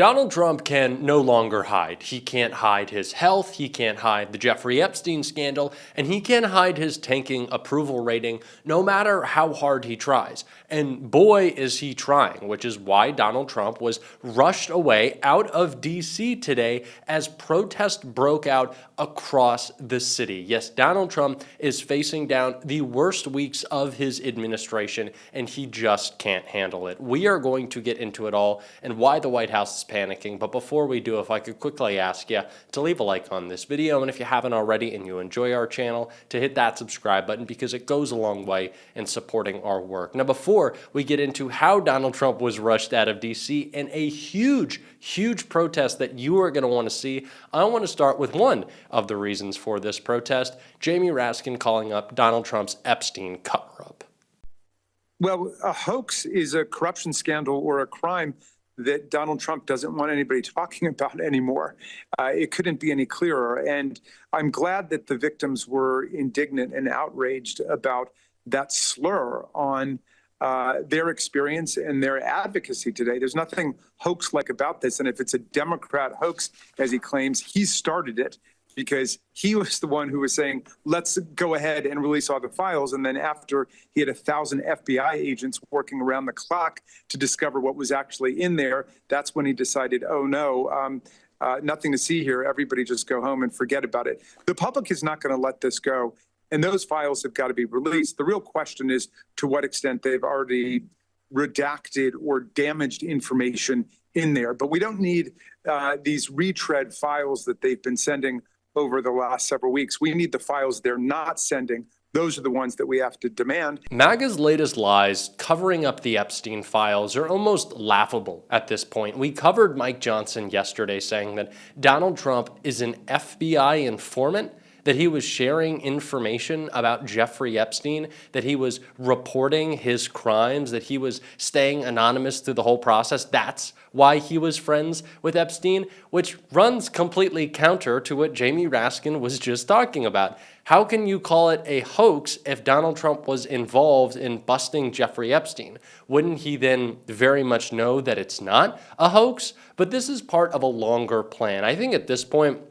Donald Trump can no longer hide. He can't hide his health, he can't hide the Jeffrey Epstein scandal, and he can't hide his tanking approval rating no matter how hard he tries. And boy, is he trying, which is why Donald Trump was rushed away out of D.C. today as protests broke out across the city. Yes, Donald Trump is facing down the worst weeks of his administration, and he just can't handle it. We are going to get into it all and why the White House is panicking. But before we do, if I could quickly ask you to leave a like on this video, and if you haven't already and you enjoy our channel, to hit that subscribe button because it goes a long way in supporting our work. Now, before we get into how Donald Trump was rushed out of D.C. and a huge protest that you are going to want to see, I want to start with one of the reasons for this protest, Jamie Raskin calling up Donald Trump's Epstein cover-up. Well, a hoax is a corruption scandal or a crime that Donald Trump doesn't want anybody talking about anymore. It couldn't be any clearer. And I'm glad that the victims were indignant and outraged about that slur on their experience and their advocacy today. There's nothing hoax-like about this. And if it's a Democrat hoax, as he claims, he started it because he was the one who was saying, let's go ahead and release all the files. And then after he had 1,000 FBI agents working around the clock to discover what was actually in there, that's when he decided, oh no, nothing to see here. Everybody just go home and forget about it. The public is not going to let this go. And those files have got to be released. The real question is to what extent they've already redacted or damaged information in there. But we don't need these retread files that they've been sending over the last several weeks. We need the files they're not sending. Those are the ones that we have to demand. MAGA's latest lies covering up the Epstein files are almost laughable at this point. We covered Mike Johnson yesterday saying that Donald Trump is an FBI informant, that he was sharing information about Jeffrey Epstein, that he was reporting his crimes, that he was staying anonymous through the whole process. That's why he was friends with Epstein, which runs completely counter to what Jamie Raskin was just talking about. How can you call it a hoax if Donald Trump was involved in busting Jeffrey Epstein? Wouldn't he then very much know that it's not a hoax? But this is part of a longer plan. I think at this point,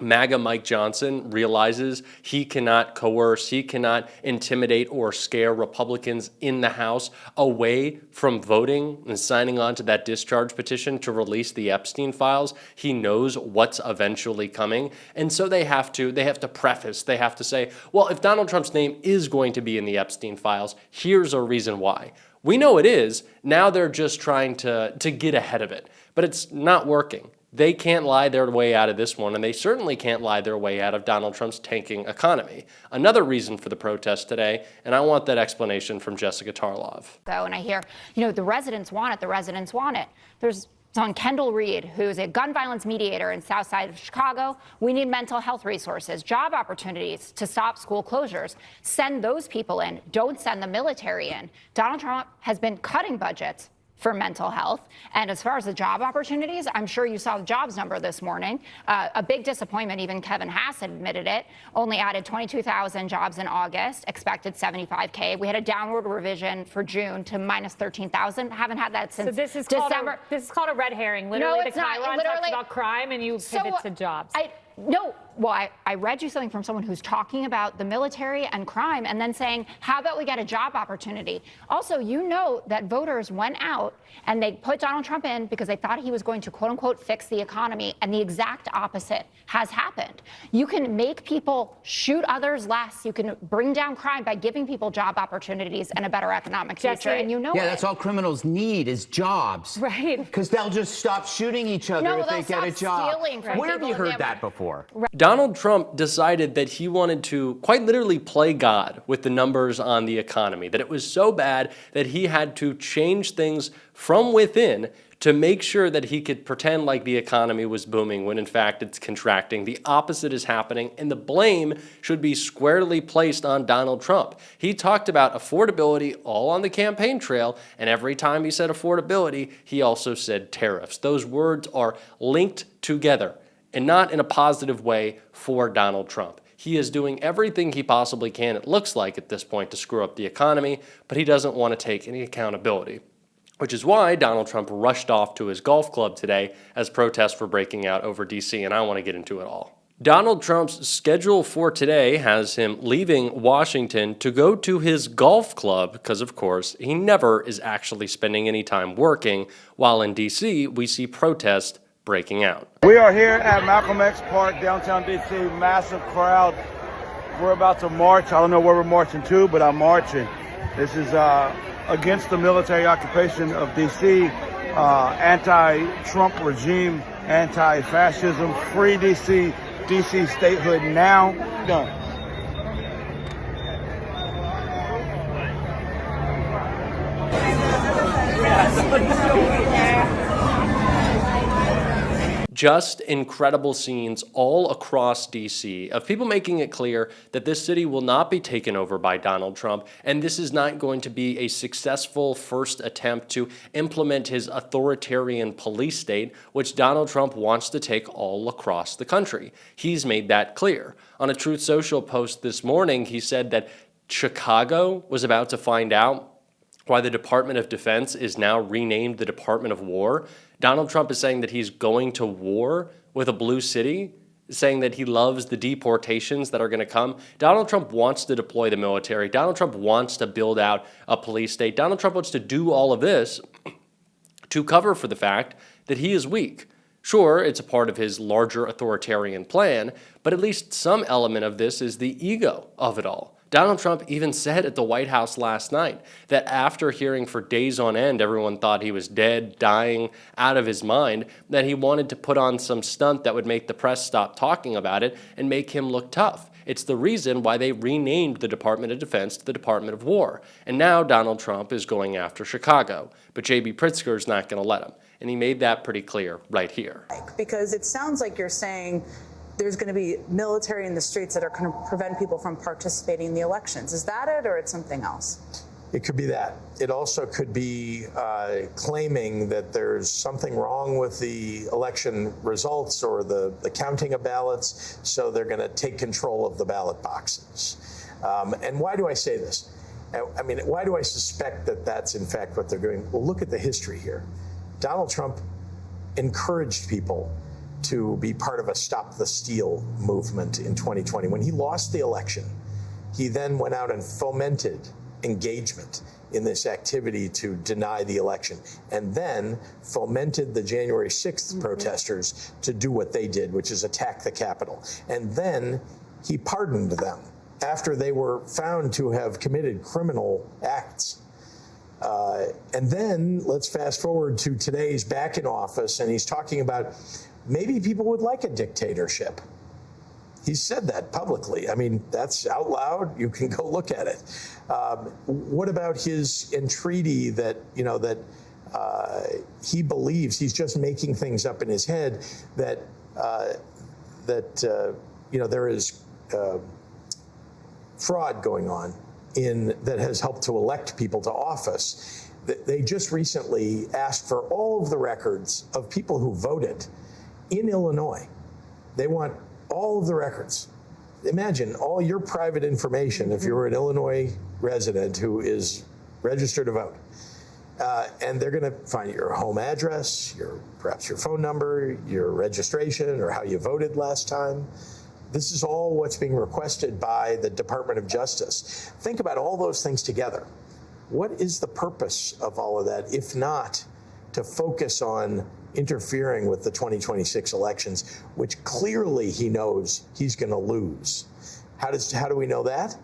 MAGA Mike Johnson realizes he cannot coerce, he cannot intimidate or scare Republicans in the House away from voting and signing on to that discharge petition to release the Epstein files. He knows what's eventually coming. And so they have to preface, they have to say, well, if Donald Trump's name is going to be in the Epstein files, here's a reason why. We know it is. Now they're just trying to get ahead of it, but it's not working. They can't lie their way out of this one, and they certainly can't lie their way out of Donald Trump's tanking economy. Another reason for the protest today, and I want that explanation from Jessica Tarlov. And I hear, the residents want it, the residents want it. It's on Kendall Reed, who's a gun violence mediator in South Side of Chicago. We need mental health resources, job opportunities to stop school closures. Send those people in. Don't send the military in. Donald Trump has been cutting budgets for mental health. And as far as the job opportunities, I'm sure you saw the jobs number this morning. A big disappointment, even Kevin Hass admitted it, only added 22,000 jobs in August, expected 75K. We had a downward revision for June to minus 13,000. Haven't had that since December. This is called a red herring. Literally, no, it's the not. Chiron talks about crime and you pivot to jobs. I read you something from someone who's talking about the military and crime and then saying, how about we get a job opportunity? Also, that voters went out and they put Donald Trump in because they thought he was going to, quote unquote, fix the economy. And the exact opposite has happened. You can make people shoot others less. You can bring down crime by giving people job opportunities and a better economic future. And that's all criminals need is jobs. Right. Because they'll just stop shooting each other if they get a job. Where have you heard that before? Donald Trump decided that he wanted to quite literally play God with the numbers on the economy, that it was so bad that he had to change things from within to make sure that he could pretend like the economy was booming when in fact it's contracting. The opposite is happening, and the blame should be squarely placed on Donald Trump. He talked about affordability all on the campaign trail, and every time he said affordability, he also said tariffs. Those words are linked together, and not in a positive way for Donald Trump. He is doing everything he possibly can, it looks like at this point, to screw up the economy, but he doesn't want to take any accountability. which is why Donald Trump rushed off to his golf club today as protests were breaking out over D.C., and I want to get into it all. Donald Trump's schedule for today has him leaving Washington to go to his golf club because, of course, he never is actually spending any time working, while in D.C. we see protests breaking out. We are here at Malcolm X Park, downtown D.C., massive crowd. We're about to march. I don't know where we're marching to, but I'm marching. This is against the military occupation of D.C., anti-Trump regime, anti-fascism, free D.C., D.C. statehood now. Done. Just incredible scenes all across D.C. of people making it clear that this city will not be taken over by Donald Trump, and this is not going to be a successful first attempt to implement his authoritarian police state, which Donald Trump wants to take all across the country. He's made that clear. On a Truth Social post this morning, he said that Chicago was about to find out why the Department of Defense is now renamed the Department of War. Donald Trump is saying that he's going to war with a blue city, saying that he loves the deportations that are going to come. Donald Trump wants to deploy the military. Donald Trump wants to build out a police state. Donald Trump wants to do all of this to cover for the fact that he is weak. Sure, it's a part of his larger authoritarian plan, but at least some element of this is the ego of it all. Donald Trump even said at the White House last night that after hearing for days on end everyone thought he was dead, dying, out of his mind, that he wanted to put on some stunt that would make the press stop talking about it and make him look tough. It's the reason why they renamed the Department of Defense to the Department of War. And now Donald Trump is going after Chicago. But J.B. Pritzker's not going to let him. And he made that pretty clear right here. Because it sounds like you're saying there's going to be military in the streets that are going to prevent people from participating in the elections. Is that it, or it's something else? It could be that. It also could be claiming that there's something wrong with the election results or the counting of ballots, so they're going to take control of the ballot boxes. And why do I say this? I mean, why do I suspect that that's in fact what they're doing? Well, look at the history here. Donald Trump encouraged people to be part of a Stop the Steal movement in 2020. When he lost the election, he then went out and fomented engagement in this activity to deny the election, and then fomented the January 6th protesters to do what they did, which is attack the Capitol. And then he pardoned them after they were found to have committed criminal acts. And then let's fast forward to today. He's back in office, and he's talking about maybe people would like a dictatorship. He said that publicly. I mean, that's out loud. You can go look at it. What about his entreaty that, you know, that he believes he's just making things up in his head, that you know, there is fraud going on that has helped to elect people to office. They just recently asked for all of the records of people who voted in Illinois. They want all of the records. Imagine all your private information if you're an Illinois resident who is registered to vote. And they're going to find your home address, perhaps your phone number, your registration, or how you voted last time. This is all what's being requested by the Department of Justice. Think about all those things together. What is the purpose of all of that, if not to focus on interfering with the 2026 elections, which clearly he knows he's going to lose? How do we know that?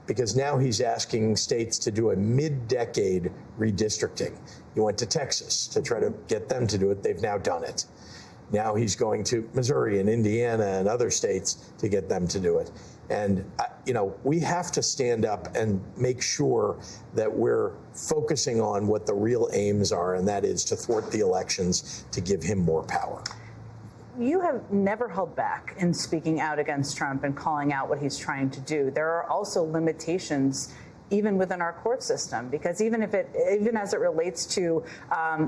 Because now he's asking states to do a mid-decade redistricting. He went to Texas to try to get them to do it. They've now done it. Now he's going to Missouri and Indiana and other states to get them to do it. And, you know, we have to stand up and make sure that we're focusing on what the real aims are, and that is to thwart the elections, to give him more power. You have never held back in speaking out against Trump and calling out what he's trying to do. There are also limitations even within our court system, because even as it relates to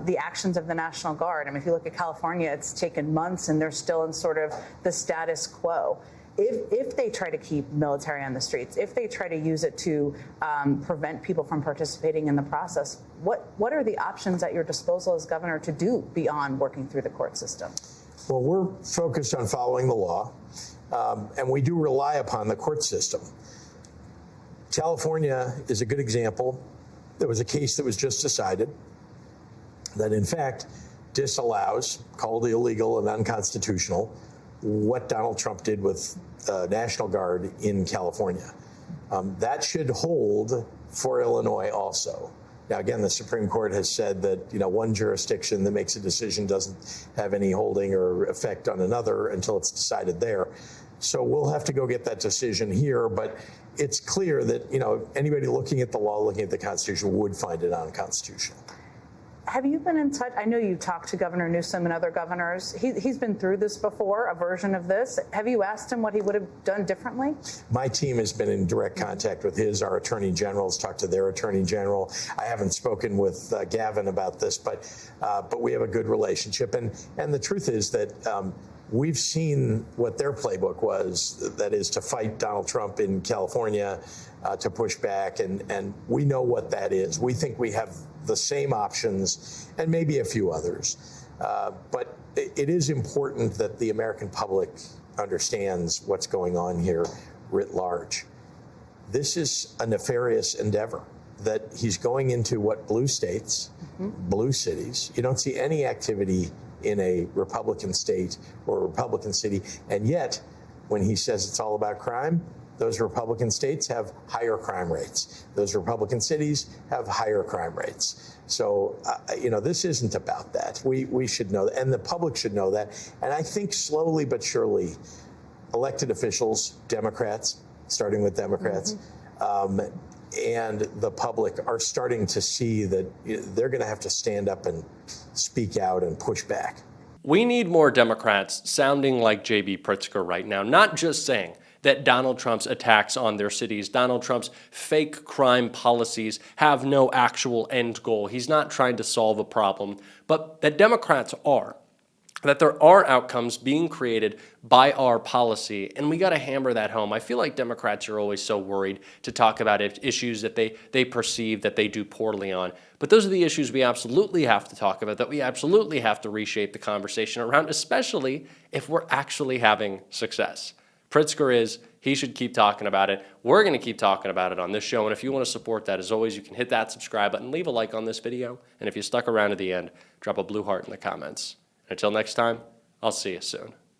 the actions of the National Guard, I mean, if you look at California, it's taken months and they're still in sort of the status quo. if they try to keep military on the streets, if they try to use it to prevent people from participating in the process, what are the options at your disposal as governor to do beyond working through the court system? Well, we're focused on following the law, and we do rely upon the court system. California is a good example. There was a case that was just decided that, in fact, disallows, called illegal and unconstitutional, what Donald Trump did with National Guard in California. That should hold for Illinois also. Now, again, the Supreme Court has said that, one jurisdiction that makes a decision doesn't have any holding or effect on another until it's decided there. So we'll have to go get that decision here, but it's clear that, anybody looking at the law, looking at the Constitution, would find it unconstitutional. Have you been in touch? I know you talked to Governor Newsom and other governors. He's been through this before, a version of this. Have you asked him what he would have done differently? My team has been in direct contact with our attorney generals, talked to their attorney general. I haven't spoken with Gavin about this, but we have a good relationship. And the truth is that we've seen what their playbook was, that is to fight Donald Trump in California, to push back, and we know what that is. We think we have the same options and maybe a few others. But it is important that the American public understands what's going on here writ large. This is a nefarious endeavor that he's going into blue states, blue cities. You don't see any activity in a Republican state or a Republican city, and yet when he says it's all about crime, those Republican states have higher crime rates. Those Republican cities have higher crime rates. So, this isn't about that. We should know that, and the public should know that. And I think slowly but surely, elected officials, Democrats, starting with Democrats, and the public are starting to see that they're going to have to stand up and speak out and push back. We need more Democrats sounding like J.B. Pritzker right now, not just saying that Donald Trump's attacks on their cities, Donald Trump's fake crime policies have no actual end goal. He's not trying to solve a problem, but that Democrats are. That there are outcomes being created by our policy, and we got to hammer that home. I feel like Democrats are always so worried to talk about issues that they perceive that they do poorly on. But those are the issues we absolutely have to talk about, that we absolutely have to reshape the conversation around, especially if we're actually having success. Pritzker he should keep talking about it. We're going to keep talking about it on this show. And if you want to support that, as always, you can hit that subscribe button, leave a like on this video. And if you stuck around to the end, drop a blue heart in the comments. Until next time, I'll see you soon.